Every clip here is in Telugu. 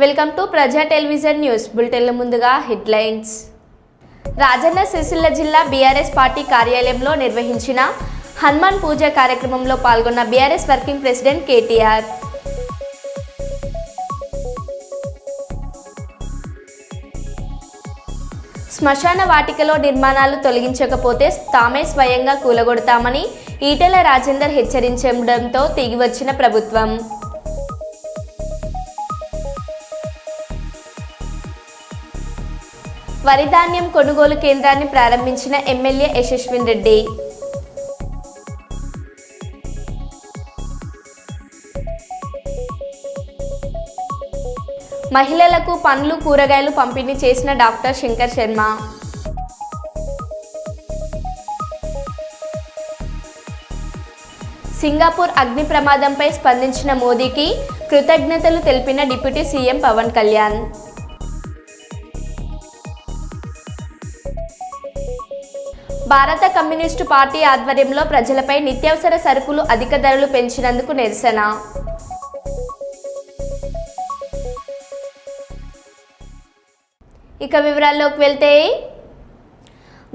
వెల్కమ్ టు ప్రజా టెలివిజన్ న్యూస్ బులెటిన్ల ముందుగా హెడ్లైన్స్. రాజన్న సిరిసిల్ల జిల్లా బీఆర్ఎస్ పార్టీ కార్యాలయంలో నిర్వహించిన హనుమాన్ పూజ కార్యక్రమంలో పాల్గొన్న బీఆర్ఎస్ వర్కింగ్ ప్రెసిడెంట్ కేటీఆర్. శ్మశాన వాటికలో నిర్మాణాలు తొలగించకపోతే తామే స్వయంగా కూలగొడతామని ఈటెల రాజేందర్ హెచ్చరించడంతో తిరిగివచ్చిన ప్రభుత్వం. వరి ధాన్యం కొనుగోలు కేంద్రాన్ని ప్రారంభించిన ఎమ్మెల్యే యశస్విన్ రెడ్డి. మహిళలకు పండ్లు కూరగాయలు పంపిణీ చేసిన డాక్టర్ శంకర్ శర్మ. సింగపూర్ అగ్ని ప్రమాదంపై స్పందించిన మోదీకి కృతజ్ఞతలు తెలిపిన డిప్యూటీ సీఎం పవన్ కళ్యాణ్. భారత కమ్యూనిస్టు పార్టీ ఆధ్వర్యంలో ప్రజలపై నిత్యావసర సరుకులు అధిక ధరలు పెంచినందుకు నిరసన. ఇక వివరాల్లోకి వెళ్తే,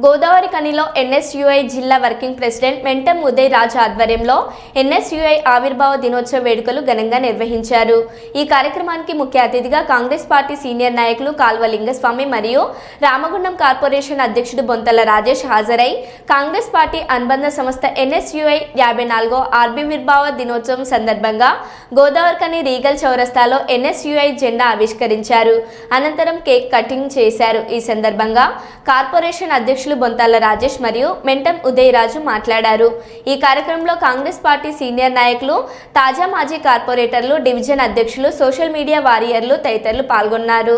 గోదావరి కనిలో ఎన్ఎస్యుఐ జిల్లా వర్కింగ్ ప్రెసిడెంట్ మెంటం ఉదయ్ రాజ్ ఆధ్వర్యంలో ఎన్ఎస్యుఐ ఆవిర్భావ దినోత్సవ వేడుకలు ఘనంగా నిర్వహించారు. ఈ కార్యక్రమానికి ముఖ్య అతిథిగా కాంగ్రెస్ పార్టీ సీనియర్ నాయకులు కాల్వ లింగస్వామి మరియు రామగుండం కార్పొరేషన్ అధ్యక్షుడు బొంతల రాజేష్ హాజరై కాంగ్రెస్ పార్టీ అనుబంధ సంస్థ ఎన్ఎస్యుఐ 54వ ఆవిర్భావ దినోత్సవం సందర్భంగా గోదావరి కని రీగల్ చౌరస్తాలో ఎన్ఎస్యుఐ జెండా ఆవిష్కరించారు. అనంతరం కేక్ కటింగ్ చేశారు. ఈ సందర్భంగా కార్పొరేషన్ అధ్యక్షులు బొంతాల రాజేష్ మరియు మెంటం ఉదయ్ రాజు మాట్లాడారు. ఈ కార్యక్రమంలో కాంగ్రెస్ పార్టీ సీనియర్ నాయకులు, తాజా మాజీ కార్పొరేటర్లు, డివిజన్ అధ్యక్షులు, సోషల్ మీడియా వారియర్లు తదితరులు పాల్గొన్నారు.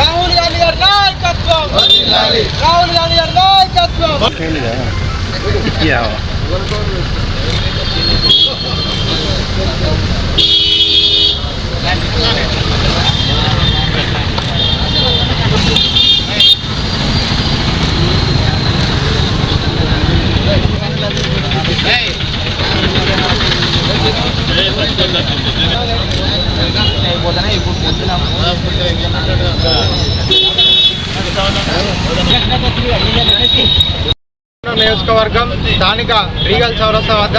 రాహుల్ గాంధీ గారి నాయకత్వం, రాహుల్ గాంధీ గారి నాయకత్వం. నియోజకవర్గం స్థానిక రీగల్ చౌరస్తా వద్ద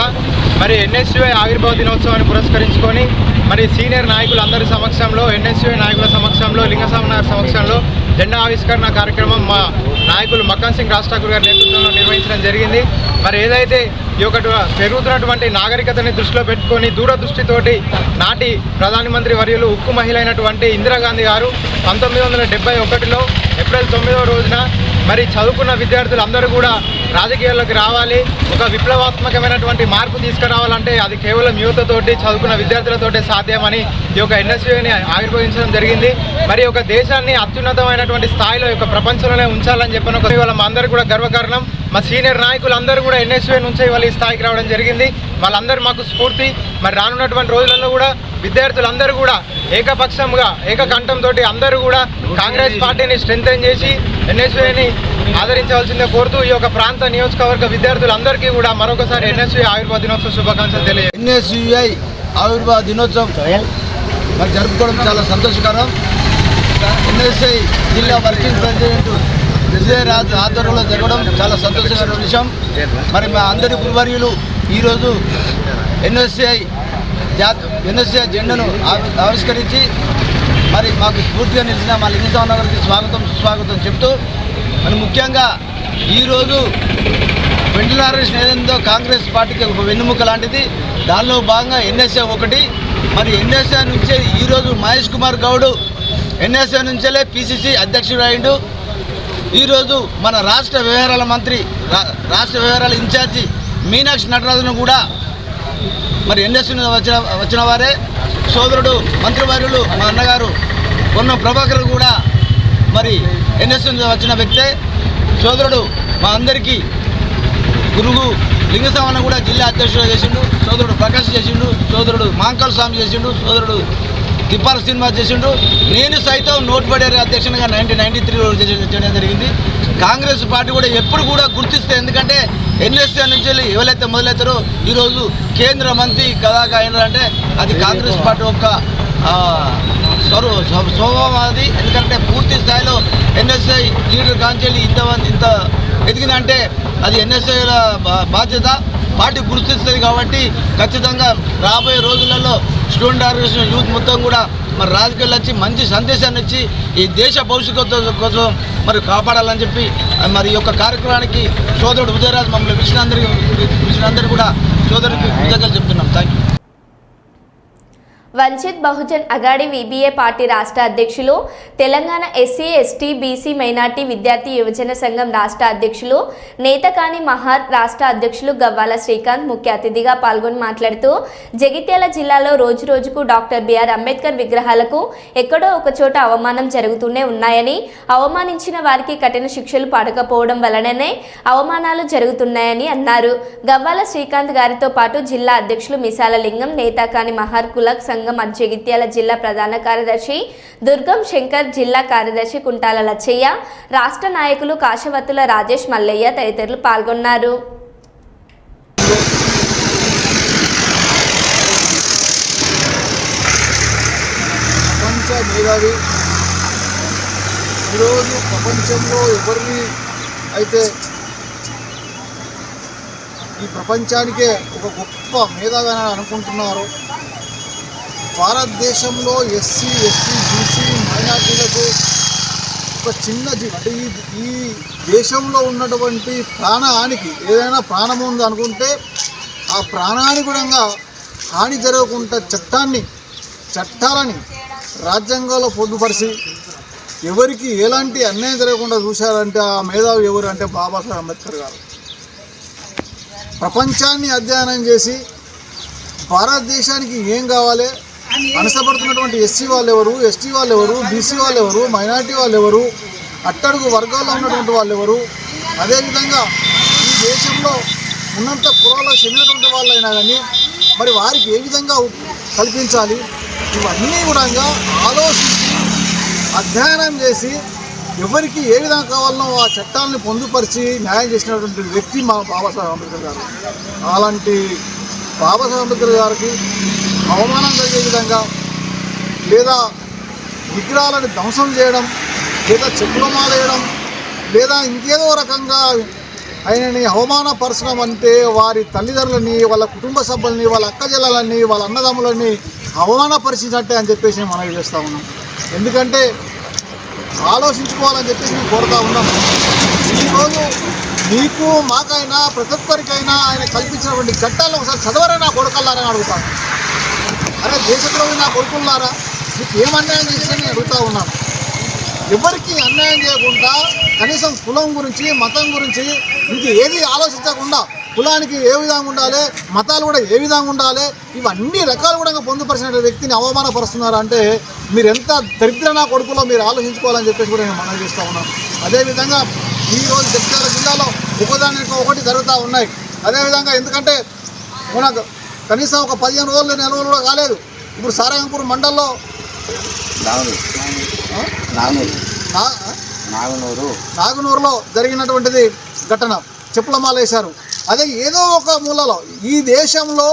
మరి ఎన్ఎస్యుఐ ఆవిర్భావ దినోత్సవాన్ని పురస్కరించుకొని మరి సీనియర్ నాయకులందరి సమక్షంలో, ఎన్ఎస్యుఐ నాయకుల సమక్షంలో, లింగస్వామి నగర్ సమక్షంలో జెండా ఆవిష్కరణ కార్యక్రమం మా నాయకులు మక్కన్ సింగ్ రాజ్ ఠాకూర్ గారి నేతృత్వంలో నిర్వహించడం జరిగింది. మరి ఏదైతే ఈ యొక్క పెరుగుతున్నటువంటి నాగరికతని దృష్టిలో పెట్టుకొని దూరదృష్టితోటి నాటి ప్రధానమంత్రి వర్యులు ఉక్కు మహిళ అయినటువంటి ఇందిరాగాంధీ గారు 1971లో ఏప్రిల్ 9వ రోజున మరి చదువుకున్న విద్యార్థులందరూ కూడా రాజకీయాల్లోకి రావాలి, ఒక విప్లవాత్మకమైనటువంటి మార్పు తీసుకురావాలంటే అది కేవలం యువతతోటి, చదువుకున్న విద్యార్థులతోటే సాధ్యమని ఈ యొక్క ఎన్ఎస్యుఐని ఆవిర్భవించడం జరిగింది. మరి ఒక దేశాన్ని అత్యున్నతమైనటువంటి స్థాయిలో యొక్క ప్రపంచంలోనే ఉంచాలని చెప్పిన ఒక ఇవాళ మా అందరూ కూడా గర్వకారణం. మా సీనియర్ నాయకులందరూ కూడా ఎన్ఎస్యుఐ నుంచే ఇవాళ ఈ స్థాయికి రావడం జరిగింది. వాళ్ళందరూ మాకు స్ఫూర్తి. మరి రానున్నటువంటి రోజులలో కూడా విద్యార్థులందరూ కూడా ఏకపక్షంగా, ఏకకంఠంతో అందరూ కూడా కాంగ్రెస్ పార్టీని స్ట్రెంథెన్ చేసి ఎన్ఎస్యుఐని ఆదరించవలసిందే కోరుతూ ఈ యొక్క ప్రాంత నియోజకవర్గ విద్యార్థులందరికీ కూడా మరొకసారి ఎన్ఎస్యుఐ ఆవిర్భావ దినోత్సవ శుభాకాంక్షలు తెలియజేస్తాను. ఎన్ఎస్యుఐ ఆవిర్భావ దినోత్సవం మరి జరుపుకోవడం చాలా సంతోషకరం. ఎన్ఎస్యుఐ జిల్లా వర్కింగ్ ప్రెసిడెంట్ విజయ్ రాజ్ ఆధ్వర్యంలో జరగడం చాలా సంతోషకరమైన విషయం. మరి మా అందరి గురువర్యులు ఈరోజు ఎన్ఎస్యుఐ జెండాను ఆవిష్కరించి మరి మాకు స్ఫూర్తిగా నిలిచిన మా లింగస్వామి గారికి స్వాగతం సుస్వాగతం చెప్తూ మరి ముఖ్యంగా ఈరోజు వెంటిలేషన్ ఏదైందో కాంగ్రెస్ పార్టీకి ఒక వెన్నుముక్క లాంటిది. దానిలో భాగంగా ఎన్ఎస్ఏ ఒకటి. మరి ఎన్ఎస్ఏ నుంచే ఈరోజు మహేష్ కుమార్ గౌడ్ ఎన్ఎస్ఏ నుంచే పిసిసి అధ్యక్షుడు అయిండు. ఈరోజు మన రాష్ట్ర వ్యవహారాల మంత్రి, రాష్ట్ర వ్యవహారాల ఇన్ఛార్జి మీనాక్షి నటరాజును కూడా మరి ఎన్ఎస్ఏ వచ్చిన వారే. సోదరుడు మంత్రివర్యులు మా అన్నగారు పొన్నం ప్రభాకర్ కూడా మరి ఎన్ఎస్ఏ వచ్చిన వ్యక్తే. సోదరుడు మా అందరికీ గురువు లింగస్వామి కూడా జిల్లా అధ్యక్షుడు చేసిండు. సోదరుడు ప్రకాష్ చేసిండు. సోదరుడు మాంకల్ స్వామి చేసిండు. సోదరుడు తిప్పాల శ్రీనివాస్ చేసిండు. నేను సైతం నోట్బడి అధ్యక్షునిగా 1993లో చేయడం జరిగింది. కాంగ్రెస్ పార్టీ కూడా ఎప్పుడు కూడా గుర్తిస్తే, ఎందుకంటే ఎన్ఎస్ఏ నుంచి ఎవరైతే మొదలవుతారో ఈరోజు కేంద్ర మంత్రి కదాగా అయినారంటే అది కాంగ్రెస్ పార్టీ యొక్క స్వభావం అది. ఎందుకంటే పూర్తి స్థాయిలో ఎన్ఎస్ఐ లీడర్ కాంచెల్లి ఇంత ఎదిగిందంటే అది ఎన్ఎస్ఐల బాధ్యత. పార్టీ గుర్తిస్తుంది కాబట్టి ఖచ్చితంగా రాబోయే రోజులలో స్టూడెంట్ ఆర్గనైజేషన్ యూత్ మొత్తం కూడా మరి రాజకీయాలు వచ్చి మంచి సందేశాన్ని ఇచ్చి ఈ దేశ భవిష్యత్తు కోసం మరి కాపాడాలని చెప్పి మరి ఈ యొక్క కార్యక్రమానికి సోదరుడు ఉదయరాజ్ మమ్మల్ని పిలిచినందరికీ కూడా సోదరుడికి కృతజ్ఞతలు చెప్తున్నాం. Thank you. Vanchit Bahujan Aghadi VBA party రాష్ట్ర అధ్యక్షులు, Telangana SC ST BC minority విద్యార్థి యువజన సంఘం రాష్ట్ర అధ్యక్షులు నేతకాని మహార్ రాష్ట్ర అధ్యక్షులు గవ్వాల శ్రీకాంత్ ముఖ్య అతిథిగా పాల్గొని మాట్లాడుతూ, జగిత్యాల జిల్లాలో రోజురోజుకు డాక్టర్ బిఆర్ అంబేద్కర్ విగ్రహాలకు ఎక్కడో ఒకచోట అవమానం జరుగుతూనే ఉన్నాయని, అవమానించిన వారికి కఠిన శిక్షలు పడకపోవడం వలననే అవమానాలు జరుగుతున్నాయని అన్నారు. గవ్వాల శ్రీకాంత్ గారితో పాటు జిల్లా అధ్యక్షులు మిసాల లింగం, నేతకాని మహార్ కులక్ సంఘం జగిత్యాల జిల్లా ప్రధాన కార్యదర్శి దుర్గం శంకర్, జిల్లా కార్యదర్శి కుంటాల లచ్చయ్య, రాష్ట్ర నాయకులు కాశవత్తుల రాజేష్, మల్లయ్య తదితరులు పాల్గొన్నారు. ప్రపంచ మేధావి ఈరోజు ప్రపంచంలో ఎవరిని అయితే ఈ ప్రపంచానికే ఒక గొప్ప మేధావి అని అనుకుంటున్నారో, భారతదేశంలో ఎస్సీ ఎస్టీ బీసీ మైనార్టీలకు ఒక చిన్న అంటే ఈ దేశంలో ఉన్నటువంటి ప్రాణహానికి ఏదైనా ప్రాణం ఉంది అనుకుంటే ఆ ప్రాణానికి కూడా హాని జరగకుండా చట్టాలని రాజ్యాంగంలో పొందుపరిచి ఎవరికి ఎలాంటి అన్యాయం జరగకుండా చూశారంటే ఆ మేధావి ఎవరు అంటే బాబాసాహెబ్ అంబేద్కర్ గారు. ప్రపంచాన్ని అధ్యయనం చేసి భారతదేశానికి ఏం కావాలి, అనసపడుతున్నటువంటి ఎస్సీ వాళ్ళు ఎవరు, ఎస్టీ వాళ్ళు ఎవరు, బీసీ వాళ్ళు ఎవరు, మైనార్టీ వాళ్ళు ఎవరు, అట్టడుగు వర్గాల్లో ఉన్నటువంటి వాళ్ళు ఎవరు, అదేవిధంగా ఈ దేశంలో ఉన్నంత కులాలకు చెందినటువంటి వాళ్ళైనా కానీ మరి వారికి ఏ విధంగా కల్పించాలి, ఇవన్నీ కూడా ఆలోచించి అధ్యయనం చేసి ఎవరికి ఏ విధంగా కావాలనో ఆ చట్టాలను పొందుపరిచి న్యాయం చేసినటువంటి వ్యక్తి మా బాబాసాహెబ్ అంబేద్కర్ గారు. అలాంటి బాబాసాహెబ్ అంబేద్కర్ గారికి అవమానం కలిగే విధంగా లేదా విగ్రహాలను ధ్వంసం చేయడం, లేదా చెప్పుల మాలేయడం, లేదా ఇంకేదో రకంగా ఆయనని అవమానపరచడం అంటే వారి తల్లిదండ్రులని, వాళ్ళ కుటుంబ సభ్యులని, వాళ్ళ అక్కచెల్లెలని, వాళ్ళ అన్నదమ్ములని అవమానపరిచినట్టే అని చెప్పేసి మనం చేస్తూ ఉన్నాం. ఎందుకంటే ఆలోచించుకోవాలని చెప్పేసి మేము కోరుతూ ఉన్నాం. ఈరోజు మీకు మాకైనా ప్రతి ఒక్కరికైనా ఆయన కల్పించినటువంటి చట్టాలను ఒకసారి చదవరే నా కొడుకల్లారని అడుగుతాను. అరే దేశంలో నా కొడుకున్నారా, మీకు ఏం అన్యాయం చేసినా నేను అడుగుతూ ఉన్నాను. ఎవరికి అన్యాయం చేయకుండా కనీసం కులం గురించి, మతం గురించి ఇంక ఏది ఆలోచించకుండా కులానికి ఏ విధంగా ఉండాలి, మతాలు కూడా ఏ విధంగా ఉండాలి, ఇవన్నీ రకాలు కూడా పొందుపరిచిన వ్యక్తిని అవమానపరుస్తున్నారు అంటే మీరు ఎంత దరిద్ర నా కొడుకులో మీరు ఆలోచించుకోవాలని చెప్పేసి కూడా నేను మనవి చేస్తూ ఉన్నాను. అదేవిధంగా ఈరోజు జగిత్యాల జిల్లాలో ఒకటి జరుగుతూ ఉన్నాయి. అదేవిధంగా ఎందుకంటే మనకు కనీసం ఒక 15 రోజులు నెల రోజులు కూడా కాలేదు. ఇప్పుడు సారంగపూర్ మండల్లో నాగనూరులో జరిగినటువంటిది ఘటన, చెప్పుల మాల వేశారు. అదే ఏదో ఒక మూలలో ఈ దేశంలో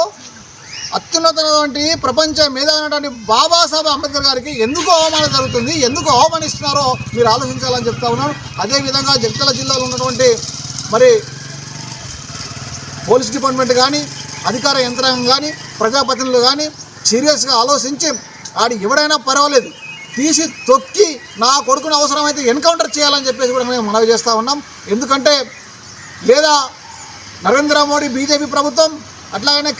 అత్యున్నతమైనటువంటి ప్రపంచ మేధావి బాబాసాహెబ్ అంబేద్కర్ గారికి ఎందుకు అవమానం జరుగుతుంది, ఎందుకు అవమానిస్తున్నారో మీరు ఆలోచించాలని చెప్తా ఉన్నాను. అదేవిధంగా జగిత్యాల జిల్లాలో ఉన్నటువంటి మరి పోలీస్ డిపార్ట్మెంట్ కానీ, అధికార యంత్రాంగం కానీ, ప్రజాప్రతినిధులు కానీ సీరియస్గా ఆలోచించి ఆడి ఎవడైనా పర్వాలేదు తీసి తొక్కి నా కొడుకుని అవసరమైతే ఎన్కౌంటర్ చేయాలని చెప్పేసి కూడా మేము మనవి చేస్తూ ఉన్నాం. ఎందుకంటే లేదా నరేంద్ర మోడీ బీజేపీ ప్రభుత్వం, అట్లాగనే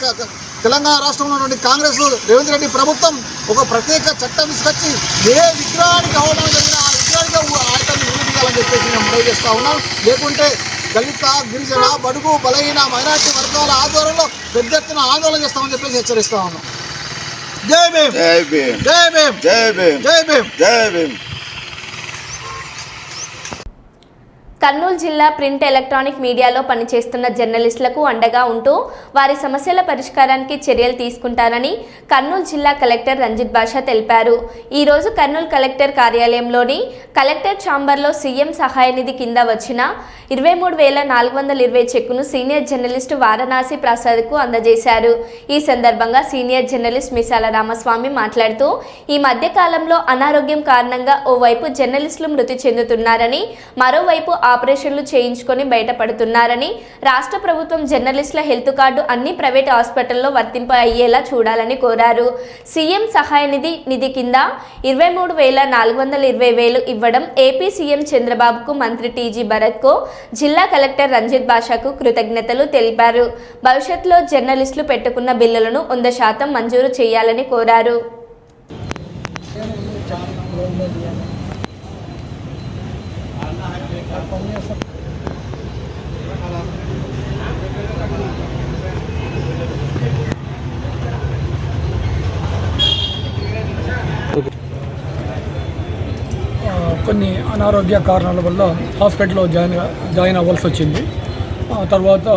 తెలంగాణ రాష్ట్రంలో ఉన్నటువంటి కాంగ్రెస్ రేవంత్ రెడ్డి ప్రభుత్వం ఒక ప్రత్యేక చట్టం తీసుకొచ్చి ఏ విగ్రహానికి అవడం జరిగిన ఆ విగ్రహానికి ఆయతాన్ని నిలదీయాలని చెప్పేసి మేము మనవి చేస్తూ ఉన్నాం. లేకుంటే దళిత, గిరిజన, బడుగు, బలహీన, మైనార్టీ వర్గాల ఆధ్వర్యంలో పెద్ద ఎత్తున ఆందోళన చేస్తామని చెప్పేసి హెచ్చరిస్తూ ఉన్నాం. జై భీమ్, జై భీమ్, జై భీమ్, జై భీమ్, జై భీమ్, జై భీమ్. కర్నూలు జిల్లా ప్రింట్ ఎలక్ట్రానిక్ మీడియాలో పనిచేస్తున్న జర్నలిస్టులకు అండగా ఉంటూ వారి సమస్యల పరిష్కారానికి చర్యలు తీసుకుంటారని కర్నూలు జిల్లా కలెక్టర్ రంజిత్ బాషా తెలిపారు. ఈరోజు కర్నూలు కలెక్టర్ కార్యాలయంలోని కలెక్టర్ ఛాంబర్లో సీఎం సహాయ నిధి కింద వచ్చిన 23,420 చెక్కును సీనియర్ జర్నలిస్టు వారణాసి ప్రసాద్కు అందజేశారు. ఈ సందర్భంగా సీనియర్ జర్నలిస్ట్ మిసాల రామస్వామి మాట్లాడుతూ ఈ మధ్య కాలంలో అనారోగ్యం కారణంగా ఓవైపు జర్నలిస్టులు మృతి చెందుతున్నారని, మరోవైపు ఆపరేషన్లు చేయించుకొని బయటపడుతున్నారని, రాష్ట్ర ప్రభుత్వం జర్నలిస్టుల హెల్త్ కార్డు అన్ని ప్రైవేట్ హాస్పిటల్లో వర్తింప అయ్యేలా చూడాలని కోరారు. సీఎం సహాయ నిధి కింద 23,420 ఇవ్వడం ఏపీ సీఎం చంద్రబాబుకు, మంత్రి టీజీ భరత్కు, జిల్లా కలెక్టర్ రంజిత్ బాషాకు కృతజ్ఞతలు తెలిపారు. భవిష్యత్తులో జర్నలిస్టులు పెట్టుకున్న బిల్లులను 100% మంజూరు చేయాలని కోరారు. కొన్ని అనారోగ్య కారణాల వల్ల హాస్పిటల్లో జాయిన్ అవ్వాల్సి వచ్చింది. తర్వాత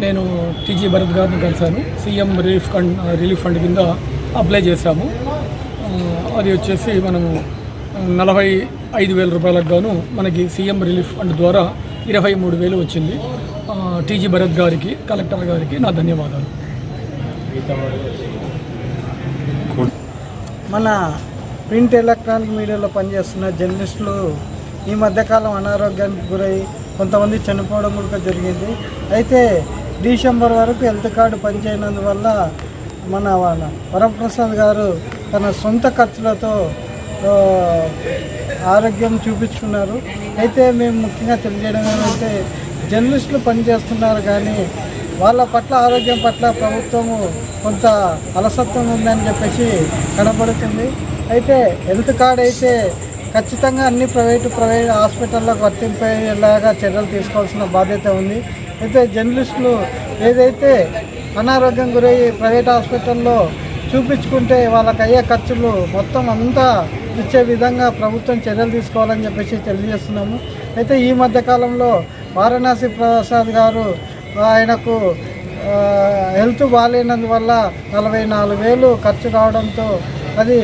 నేను టీజీ భరత్ గారిని కలిశాను. సీఎం రిలీఫ్ ఫండ్ కింద అప్లై చేశాము. అది వచ్చేసి మనము 45,000 రూపాయలకు గాను మనకి సీఎం రిలీఫ్ ఫండ్ ద్వారా 23,000 వచ్చింది. టీజీ భరత్ గారికి, కలెక్టర్ గారికి నా ధన్యవాదాలు. మన ప్రింట్ ఎలక్ట్రానిక్ మీడియాలో పనిచేస్తున్న జర్నలిస్టులు ఈ మధ్యకాలం అనారోగ్యానికి గురై కొంతమంది చనిపోవడం కూడా జరిగింది. అయితే డిసెంబర్ వరకు హెల్త్ కార్డు పనిచేయనందువల్ల మన వరప్రసాద్ గారు తన సొంత ఖర్చులతో ఆరోగ్యం చూపించుకున్నారు. అయితే మేము ముఖ్యంగా తెలియజేయడం ఏమంటే జర్నలిస్టులు పనిచేస్తున్నారు కానీ వాళ్ళ పట్ల ఆరోగ్యం పట్ల ప్రభుత్వము కొంత అలసత్వం ఉందని చెప్పేసి కనబడుతుంది. అయితే హెల్త్ కార్డ్ అయితే ఖచ్చితంగా అన్ని ప్రైవేట్ హాస్పిటల్లకు వర్తింపేలాగా చర్యలు తీసుకోవాల్సిన బాధ్యత ఉంది. అయితే జర్నలిస్టులు ఏదైతే అనారోగ్యం గురయ్యి ప్రైవేట్ హాస్పిటల్లో చూపించుకుంటే వాళ్ళకి అయ్యే ఖర్చులు మొత్తం అంతా ఇచ్చే విధంగా ప్రభుత్వం చర్యలు తీసుకోవాలని చెప్పేసి తెలియజేస్తున్నాము. అయితే ఈ మధ్యకాలంలో వారణాసి ప్రసాద్ గారు ఆయనకు హెల్త్ బాగాలేనందువల్ల 44,000 ఖర్చు రావడంతో అది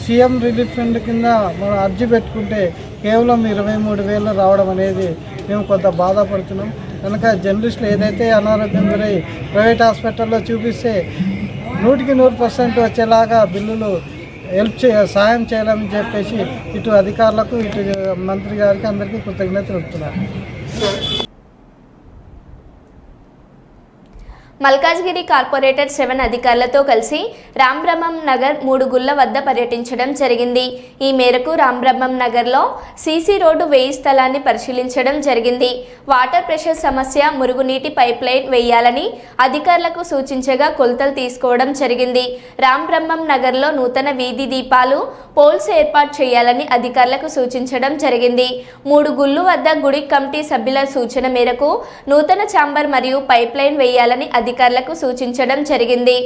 సీఎం రిలీఫ్ ఫండ్ కింద మనం అర్జీ పెట్టుకుంటే కేవలం 23,000 రావడం అనేది మేము కొంత బాధపడుతున్నాం. కనుక జర్నలిస్టులు ఏదైతే అనారోగ్యం గురై ప్రైవేట్ హాస్పిటల్లో చూపిస్తే 100% వచ్చేలాగా బిల్లులు సాయం చేయాలని చెప్పేసి ఇటు అధికారులకు, ఇటు మంత్రి గారికి అందరికీ కృతజ్ఞతలు తెలుపుతున్నారు. మల్కాజ్గిరి కార్పొరేటర్ 7 అధికారులతో కలిసి రాంబ్రహ్మం నగర్ 3 గుళ్ల వద్ద పర్యటించడం జరిగింది. ఈ మేరకు రాంబ్రహ్మం నగర్లో సీసీ రోడ్డు వేయి స్థలాన్ని పరిశీలించడం జరిగింది. వాటర్ ప్రెషర్ సమస్య, మురుగునీటి పైప్ లైన్ వేయాలని అధికారులకు సూచించగా కొలతలు తీసుకోవడం జరిగింది. రాంబ్రహ్మం నగర్లో నూతన వీధి దీపాలు, పోల్స్ ఏర్పాటు చేయాలని అధికారులకు సూచించడం జరిగింది. 3 గుళ్ళు వద్ద గుడి కమిటీ సభ్యుల సూచన మేరకు నూతన ఛాంబర్ మరియు పైప్ లైన్ వేయాలని అధికారులకు సూచించడం జరిగింది.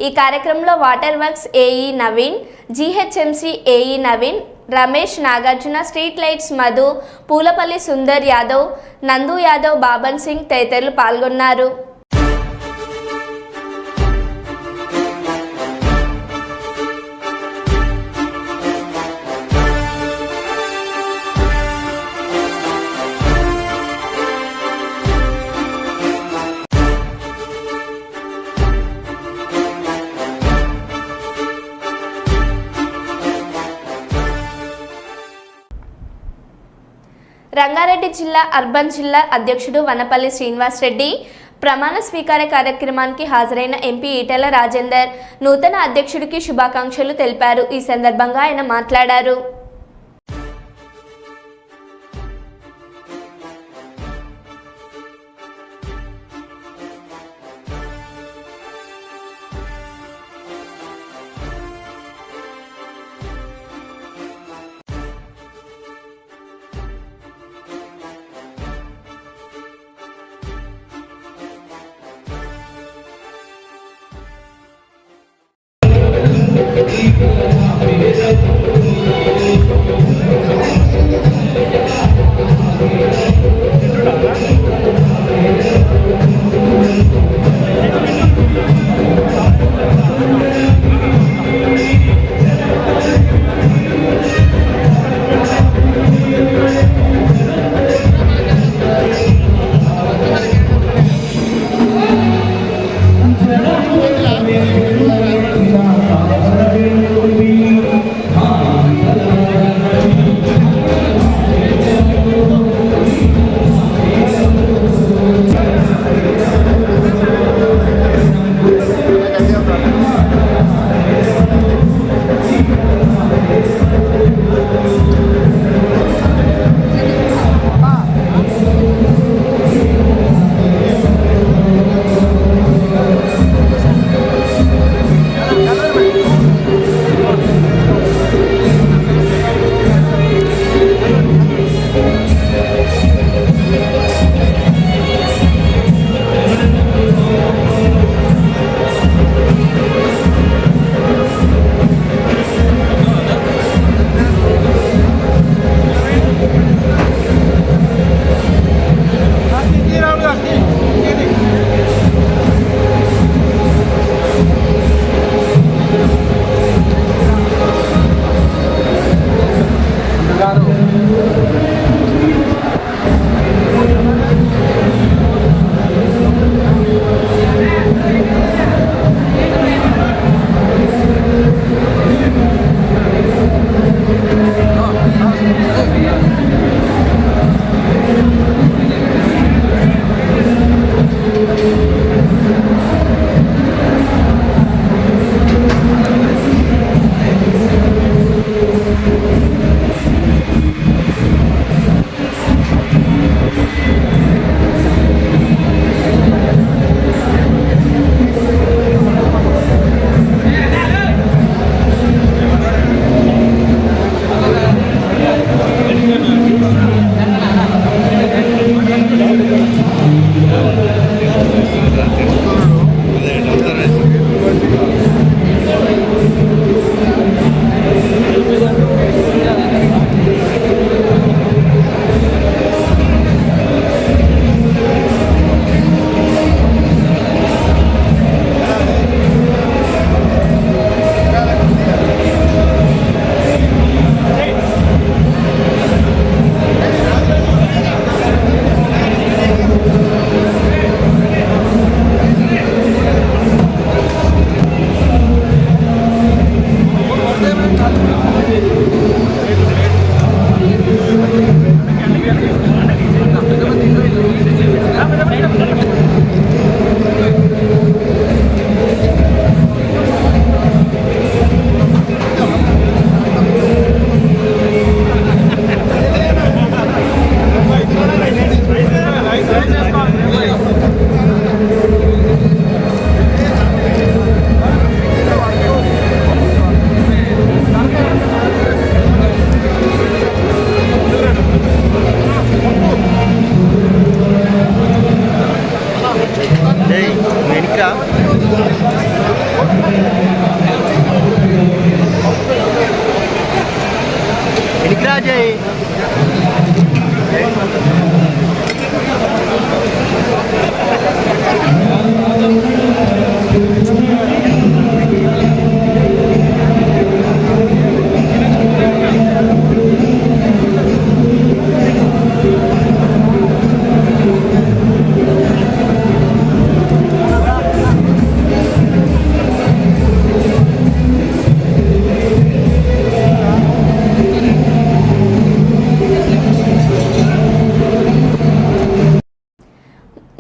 ఈ కార్యక్రమంలో water works AE Naveen, GHMC AE Naveen, Ramesh, Nagarjuna, street lights Madhu, Pulapalli Sundar Yadav, నందు యాదవ్, బాబన్ సింగ్ తదితరులు పాల్గొన్నారు. రంగారెడ్డి జిల్లా అర్బన్ జిల్లా అధ్యక్షుడు వనపల్లి శ్రీనివాస్ రెడ్డి ప్రమాణ స్వీకార కార్యక్రమానికి హాజరైన ఎంపీ ఈటెల రాజేందర్ నూతన అధ్యక్షుడికి శుభాకాంక్షలు తెలిపారు. ఈ సందర్భంగా ఆయన మాట్లాడారు.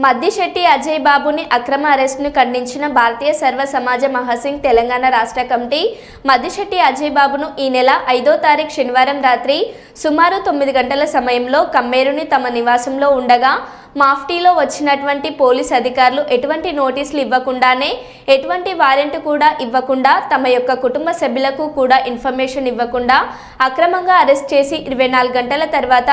మద్దిశెట్టి అజయ్ బాబుని అక్రమ అరెస్టును ఖండించిన భారతీయ సర్వ సమాజ మహాసింగ్ తెలంగాణ రాష్ట్ర కమిటీ మద్దిశెట్టి అజయ్ బాబును ఈ నెల 5వ తారీఖు శనివారం రాత్రి సుమారు 9 గంటల సమయంలో కమ్మేరుని తమ నివాసంలో ఉండగా మాఫ్టీలో వచ్చినటువంటి పోలీస్ అధికారులు ఎటువంటి నోటీసులు ఇవ్వకుండానే ఎటువంటి వారెంట్ కూడా ఇవ్వకుండా తమ యొక్క కుటుంబ సభ్యులకు కూడా ఇన్ఫర్మేషన్ ఇవ్వకుండా అక్రమంగా అరెస్ట్ చేసి 24 గంటల తర్వాత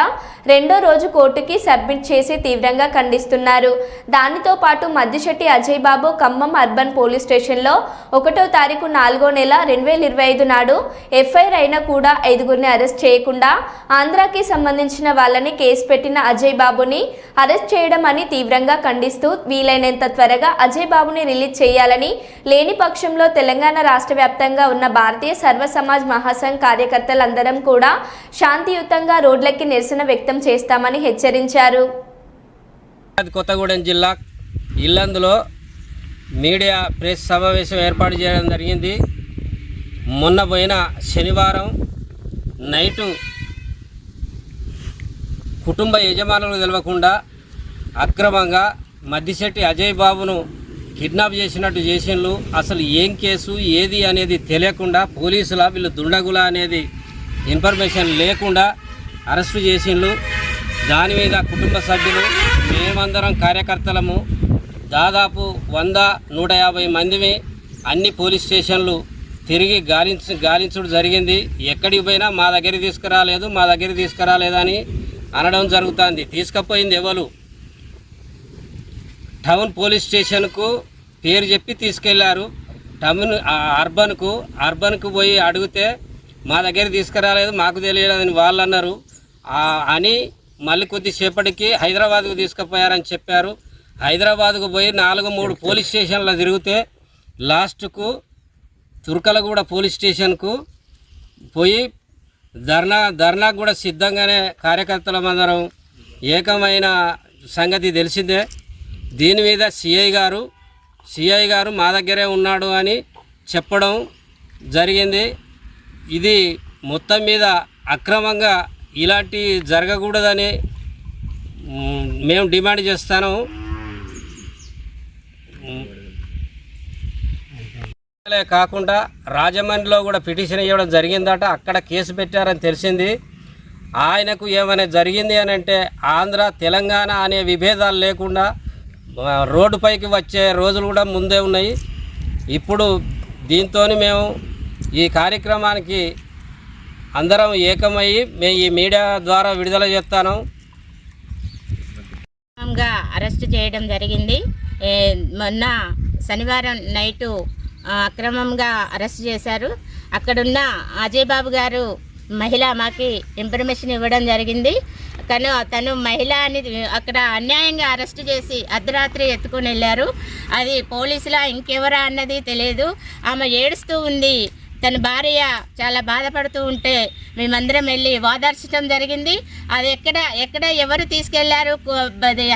రెండో రోజు కోర్టుకి సబ్మిట్ చేసి తీవ్రంగా ఖండిస్తున్నారు. దానితో పాటు మద్దిశెట్టి అజయ్ బాబు ఖమ్మం అర్బన్ పోలీస్ స్టేషన్లో 1వ తారీఖు 4వ నెల 2025 నాడు ఎఫ్ఐఆర్ అయినా కూడా 5గురిని అరెస్ట్ చేయకుండా ఆంధ్రాకి సంబంధించిన వాళ్ళని కేసు పెట్టిన అజయ్ బాబుని అరెస్ట్ చేయడం అని తీవ్రంగా ఖండిస్తూ వీలైనంత త్వరగా అజయ్ బాబుని రిలీజ్ చేయాలని, లేని పక్షంలో తెలంగాణ రాష్ట్ర వ్యాప్తంగా ఉన్న భారతీయ సర్వ సమాజ్ మహాసంఘ్ కార్యకర్తలందరం కూడా శాంతియుతంగా రోడ్లెక్కి నిరసన వ్యక్తం చేస్తామని హెచ్చరించారు. కొత్తగూడెం జిల్లా ఇల్లందులో మీడియా ప్రెస్ సమావేశం ఏర్పాటు చేయడం జరిగింది. మొన్న పోయిన శనివారం నైటు కుటుంబ యజమానులకు తెలియకుండా అక్రమంగా మద్దిశెట్టి అజయ్ బాబును కిడ్నాప్ చేసినట్టు చేసిండ్రు. అసలు ఏం కేసు ఏది అనేది తెలియకుండా పోలీసుల వీళ్ళు దుండగుల అనేది ఇన్ఫర్మేషన్ లేకుండా అరెస్టు చేసిండ్రు. దాని మీద కుటుంబ సభ్యులు మేమందరం కార్యకర్తలము దాదాపు 100-150 మందిని అన్ని పోలీస్ స్టేషన్లు తిరిగి గాలించడం జరిగింది. ఎక్కడికి పోయినా మా దగ్గరికి తీసుకురాలేదని అనడం జరుగుతుంది. తీసుకుపోయింది ఎవరు? టౌన్ పోలీస్ స్టేషన్కు పేరు చెప్పి తీసుకెళ్లారు. టౌన్ అర్బన్కు పోయి అడిగితే మా దగ్గర తీసుకురాలేదు, మాకు తెలియలేదని వాళ్ళు అన్నారు. అని మళ్ళీ కొద్దిసేపటికి హైదరాబాద్కు తీసుకుపోయారని చెప్పారు. హైదరాబాద్కు పోయి 3 పోలీస్ స్టేషన్లో తిరిగితే లాస్ట్కు తుర్కలగూడ పోలీస్ స్టేషన్కు పోయి ధర్నాకు కూడా సిద్ధంగానే కార్యకర్తలమందరం ఏకమైన సంగతి తెలిసిందే. దీని మీద సిఐ గారు మా దగ్గరే ఉన్నాడు అని చెప్పడం జరిగింది. ఇది మొత్తం మీద అక్రమంగా ఇలాంటి జరగకూడదని మేము డిమాండ్ చేస్తాను. కాకుండా రాజమండ్రిలో కూడా పిటిషన్ ఇవ్వడం జరిగిందట. అక్కడ కేసు పెట్టారని తెలిసింది. ఆయనకు ఏమైనా జరిగింది అని అంటే ఆంధ్ర తెలంగాణ అనే విభేదాలు లేకుండా రోడ్డుపైకి వచ్చే రోజులు కూడా ముందే ఉన్నాయి. ఇప్పుడు దీంతో మేము ఈ కార్యక్రమానికి అందరం ఏకమయ్యి మేము ఈ మీడియా ద్వారా విడుదల చేస్తాను. అరెస్ట్ చేయడం జరిగింది. మొన్న శనివారం నైటు అక్రమంగా అరెస్ట్ చేశారు. అక్కడున్న అజయ్ బాబు గారు మహిళ మాకు ఇన్ఫర్మేషన్ ఇవ్వడం జరిగింది. తను మహిళ అని అక్కడ అన్యాయంగా అరెస్ట్ చేసి అర్ధరాత్రి ఎత్తుకొని వెళ్ళారు. అది పోలీసులా ఇంకెవరా అన్నది తెలియదు. ఆమె ఏడుస్తూ ఉంది. తన భార్య చాలా బాధపడుతూ ఉంటే మేమందరం వెళ్ళి ఓదార్చడం జరిగింది. అది ఎక్కడ ఎవరు తీసుకెళ్లారు?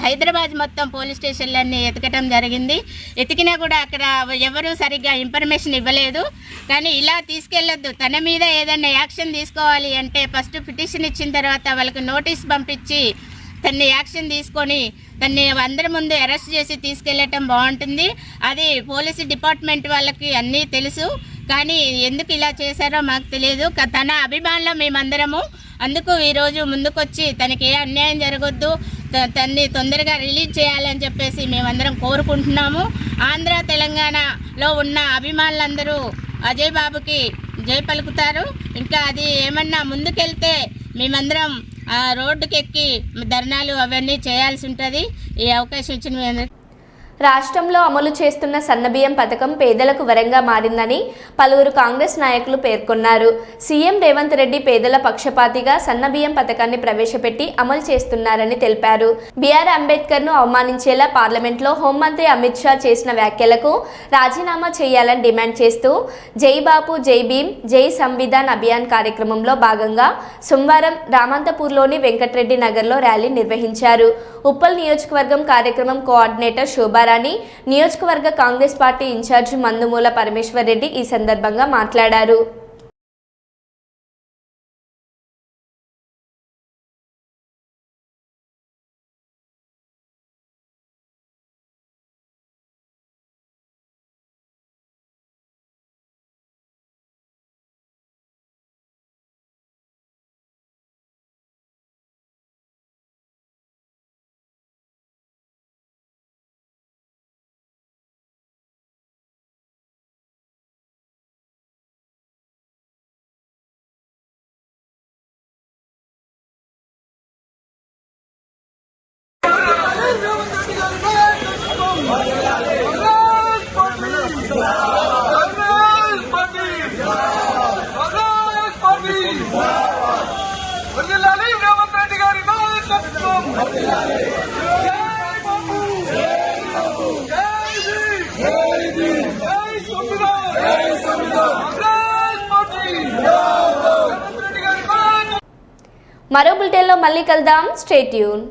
హైదరాబాద్ మొత్తం పోలీస్ స్టేషన్లన్నీ ఎతకటం జరిగింది. ఎతికినా కూడా అక్కడ ఎవరు సరిగ్గా ఇన్ఫర్మేషన్ ఇవ్వలేదు. కానీ ఇలా తీసుకెళ్ళొద్దు, తన మీద ఏదైనా యాక్షన్ తీసుకోవాలి అంటే ఫస్ట్ పిటిషన్ ఇచ్చిన తర్వాత వాళ్ళకి నోటీస్ పంపించి తన్ని యాక్షన్ తీసుకొని తన్ని అందరి ముందు అరెస్ట్ చేసి తీసుకెళ్ళటం బాగుంటుంది. అది పోలీసు డిపార్ట్మెంట్ వాళ్ళకి అన్నీ తెలుసు. కానీ ఎందుకు ఇలా చేశారో మాకు తెలియదు. తన అభిమానులు మేమందరము అందుకు ఈరోజు ముందుకొచ్చి తనకి ఏ అన్యాయం జరగొద్దు, తన్ని తొందరగా రిలీజ్ చేయాలని చెప్పేసి మేమందరం కోరుకుంటున్నాము. ఆంధ్ర తెలంగాణలో ఉన్న అభిమానులందరూ అజయ్ బాబుకి జై పలుకుతారు. ఇంకా అది ఏమన్నా ముందుకెళ్తే మేమందరం రోడ్డుకి ఎక్కి ధర్నాలు అవన్నీ చేయాల్సి ఉంటుంది. ఈ అవకాశం ఇచ్చిన మీ అందరికీ. రాష్ట్రంలో అమలు చేస్తున్న సన్నబియ్యం పథకం పేదలకు వరంగా మారిందని పలువురు కాంగ్రెస్ నాయకులు పేర్కొన్నారు. సీఎం రేవంత్ రెడ్డి పేదల పక్షపాతిగా సన్నబియ్యం పథకాన్ని ప్రవేశపెట్టి అమలు చేస్తున్నారని తెలిపారు. బిఆర్ అంబేద్కర్ను అవమానించేలా పార్లమెంట్లో హోంమంత్రి అమిత్ షా చేసిన వ్యాఖ్యలకు రాజీనామా చేయాలని డిమాండ్ చేస్తూ జై బాపు జై భీమ్ జై సంవిధాన్ అభియాన్ కార్యక్రమంలో భాగంగా సోమవారం రామంతపూర్లోని వెంకటరెడ్డి నగర్లో ర్యాలీ నిర్వహించారు. ఉప్పల్ నియోజకవర్గం కార్యక్రమం కోఆర్డినేటర్ శోభా నియోజకవర్గ కాంగ్రెస్ పార్టీ ఇన్ఛార్జి మందుమూల పరమేశ్వర్ రెడ్డి ఈ సందర్భంగా మాట్లాడారు. మరో బులెటిన్లో మళ్ళీ కలుద్దాం. Stay tune.